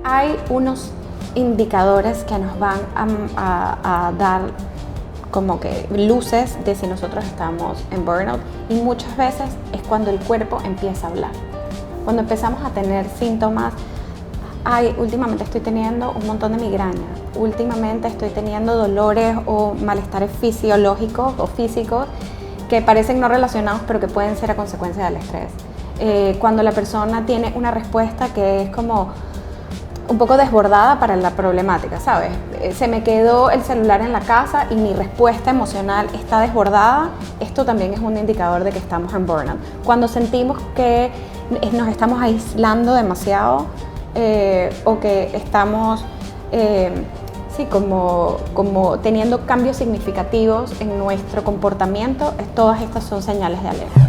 Hay unos indicadores que nos van a dar como que luces de si nosotros estamos en burnout, y muchas veces es cuando el cuerpo empieza a hablar. Cuando empezamos a tener síntomas, últimamente estoy teniendo un montón de migraña, últimamente estoy teniendo dolores o malestares fisiológicos o físicos que parecen no relacionados pero que pueden ser a consecuencia del estrés. Cuando la persona tiene una respuesta que es como un poco desbordada para la problemática, ¿sabes? Se me quedó el celular en la casa y mi respuesta emocional está desbordada. Esto también es un indicador de que estamos en burnout. Cuando sentimos que nos estamos aislando demasiado o que estamos como teniendo cambios significativos en nuestro comportamiento, todas estas son señales de alerta.